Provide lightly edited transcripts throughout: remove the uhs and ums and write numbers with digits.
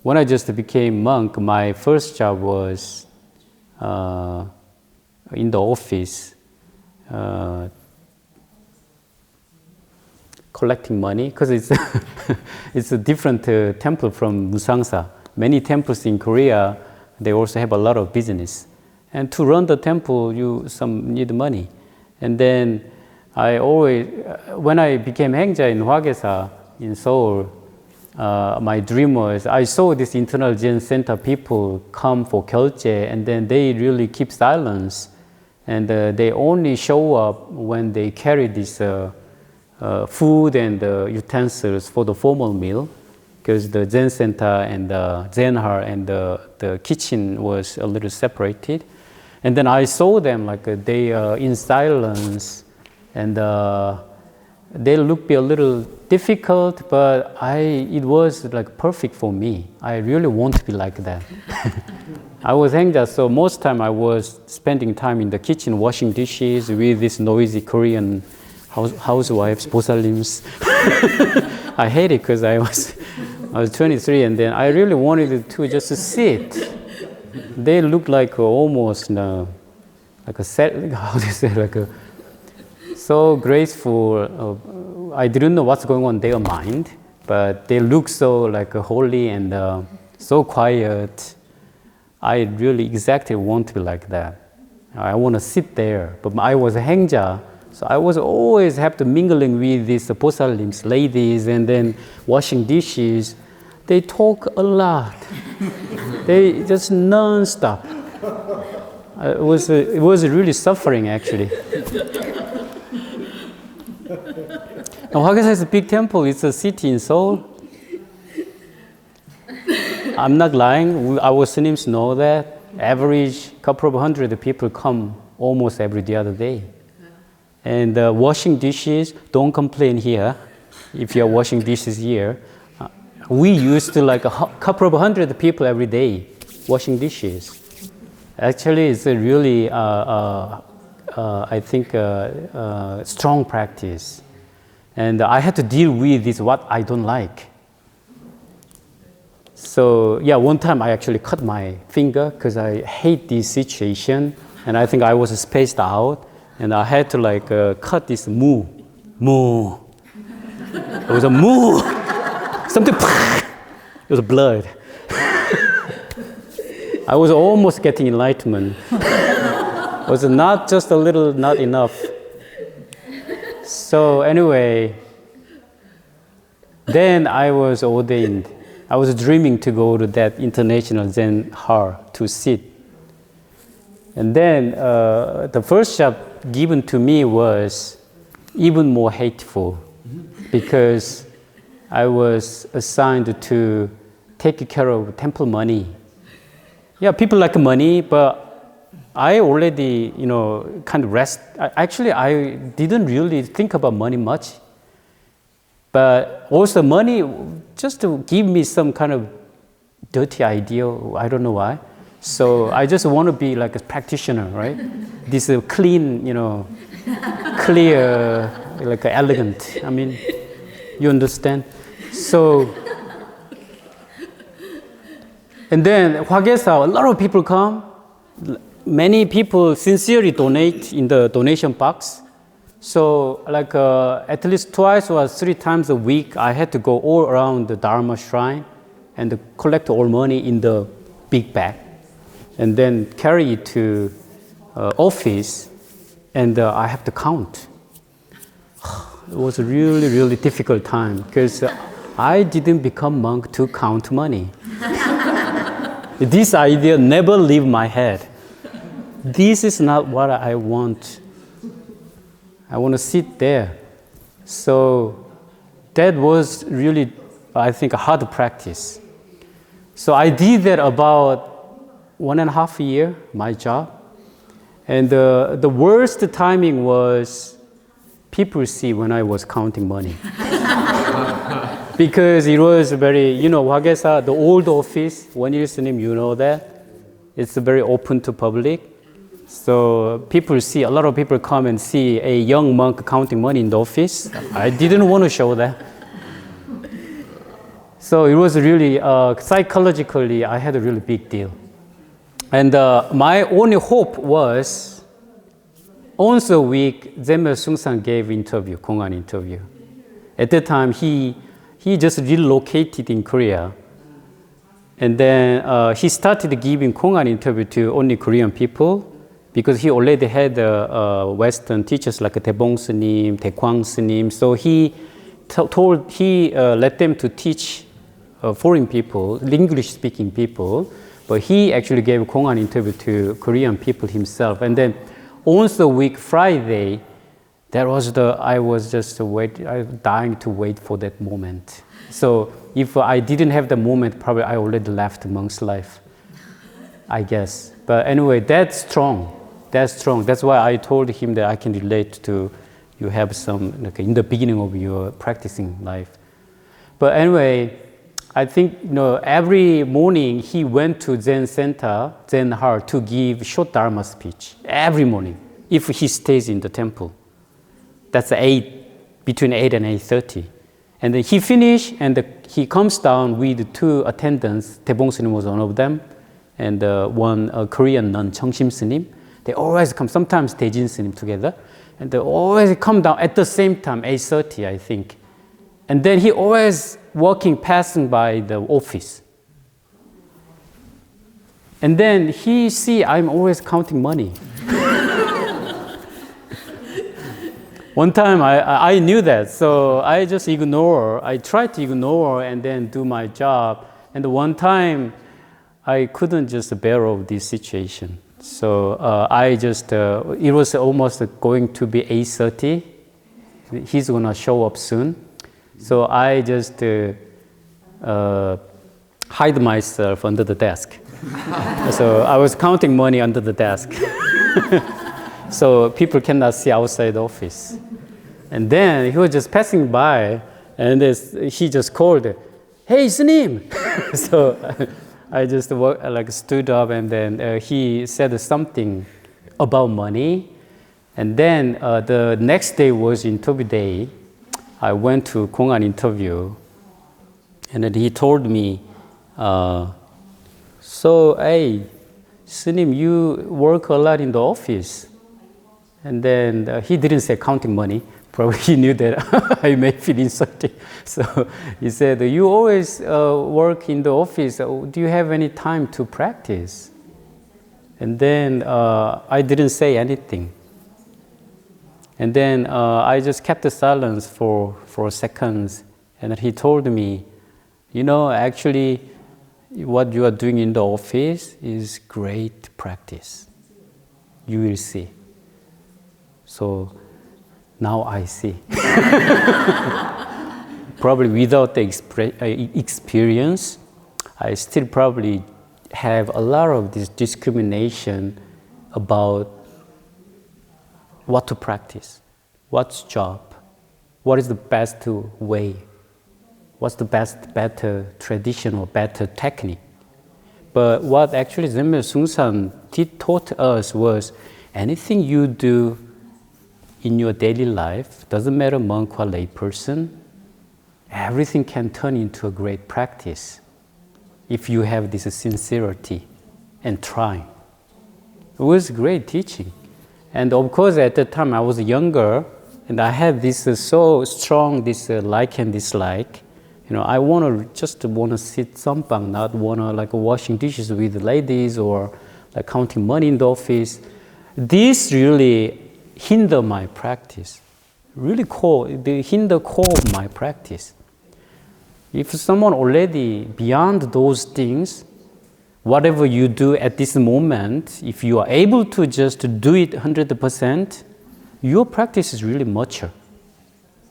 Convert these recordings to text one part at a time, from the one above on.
when I just became monk, my first job was in the office, collecting money, because it's it's a different temple from Musangsa. Many temples in Korea, they also have a lot of business, and to run the temple, you need money. And then I always, when I became Hengja in Hwagyesa in Seoul, my dream was, I saw this internal Zen center people come for kyolche, and then they really keep silence, and they only show up when they carry this food and utensils for the formal meal, because the Zen center and the Zen hall and the kitchen was a little separated. And then I saw them like they are in silence, and they look a little difficult, but it was like perfect for me. I really want to be like that. I was Hengja, so most time I was spending time in the kitchen washing dishes with these noisy Korean housewives, 보살lims. I hate it because I was 23, and then I really wanted to just sit. They look like almost like a set, how do you say, like a so graceful. I didn't know what's going on in their mind, but they look so like holy and so quiet. I really exactly want to be like that. I want to sit there, but I was a Hengja, so I was always have to mingling with these 보살lims, ladies, and then washing dishes. They talk a lot. They just non-stop. It was really suffering, actually. Now, Hwagyesa is a big temple. It's a city in Seoul. I'm not lying. Our Sunims know that. Average couple of hundred people come almost every other day. And washing dishes, don't complain here if you're washing dishes here. We used to like a couple of hundred people every day washing dishes. Actually, it's a really, I think, strong practice. And I had to deal with this, what I don't like. So yeah, one time I actually cut my finger because I hate this situation. And I think I was spaced out. And I had to like cut this moo. It was a moo. Something, it was blood. I was almost getting enlightenment. It was not just a little, not enough. So anyway, then I was ordained. I was dreaming to go to that international Zen hall to sit. And then the first job given to me was even more hateful, because I was assigned to take care of temple money. Yeah, people like money, but I already, kind of rest. Actually, I didn't really think about money much. But also money, just to give me some kind of dirty idea, I don't know why. So I just want to be like a practitioner, right? This clean, clear, like elegant. I mean, you understand? So, and then Hwagyesa, a lot of people come. Many people sincerely donate in the donation box. So like at least twice or three times a week, I had to go all around the Dharma shrine and collect all money in the big bag, and then carry it to office, and I have to count. It was a really, really difficult time because I didn't become monk to count money. This idea never leave my head. This is not what I want. I want to sit there. So that was really, I think, a hard practice. So I did that about 1.5 years, my job. And the worst timing was people see when I was counting money. Because it was very, Hwagyesa, the old office, Hye Tong Sunim, you know that. It's very open to public. So people see, a lot of people come and see a young monk counting money in the office. I didn't want to show that. So it was really, psychologically, I had a really big deal. And my only hope was, once a week, Seung gave interview, 공안 interview. At that time, he just relocated in Korea. And then he started giving 공안 interview to only Korean people because he already had Western teachers like Daebong Sunim, Daekwang Sunim. So he let them to teach foreign people, English-speaking people. But he actually gave 공안 interview to Korean people himself. And then once a week, Friday, I was just dying to wait for that moment. So if I didn't have the moment, probably I already left monk's life, I guess. But anyway, that's strong. That's strong. That's why I told him that I can relate to you have some, like in the beginning of your practicing life. But anyway, I think, every morning he went to Zen Center, Zen Hall, to give short Dharma speech. Every morning, if he stays in the temple. That's between 8 and 8:30. And then he finished, and he comes down with two attendants. Daebong Sunim was one of them, and one Korean nun, Cheongsim Sunim. They always come, sometimes Daejin Sunim together, and they always come down at the same time, 8:30, I think. And then he always passing by the office. And then he see I'm always counting money. One time I knew that, so I just I tried to ignore and then do my job. And one time I couldn't just bear of this situation. So it was almost going to be 8:30. He's gonna show up soon. So I just hide myself under the desk. So I was counting money under the desk. So people cannot see outside the office. And then he was just passing by, and he just called, "Hey, Sunim!" So I just stood up, and then he said something about money. And then the next day was interview day. I went to 공안 interview, and then he told me, "So, hey, Sunim, you work a lot in the office." And then he didn't say counting money. Probably he knew that I may feel insulted. So he said, "You always work in the office. Do you have any time to practice?" And then I didn't say anything. And then I just kept the silence for seconds. And then he told me, actually, what you are doing in the office is great practice. You will see. So now I see. Probably without the experience, I still probably have a lot of this discrimination about what to practice, what's job, what is the best way, what's the better tradition or better technique. But what actually Seung taught us was anything you do in your daily life, doesn't matter monk or lay person, everything can turn into a great practice if you have this sincerity and trying. It was great teaching. And of course, at the time I was younger, and I had this so strong like and dislike. I just want to sit sampang, not want to washing dishes with ladies or counting money in the office. This really hinder my practice. They hinder core of my practice. If someone already beyond those things, whatever you do at this moment, if you are able to just do it 100%, your practice is really mature.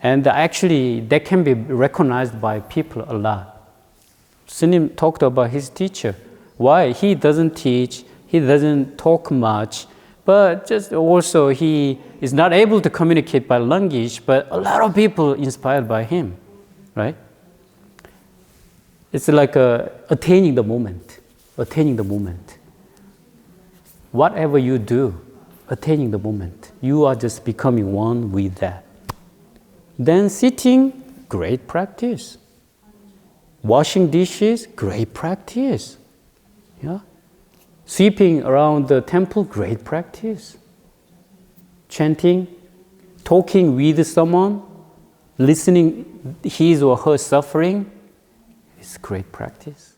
And actually, that can be recognized by people a lot. Sunim talked about his teacher. Why? He doesn't teach, he doesn't talk much, but just also he is not able to communicate by language, but a lot of people inspired by him, right? It's like attaining the moment. Whatever you do, attaining the moment. You are just becoming one with that. Then sitting, great practice. Washing dishes, great practice. Yeah? Sweeping around the temple, great practice. Chanting, talking with someone, listening his or her suffering, is great practice.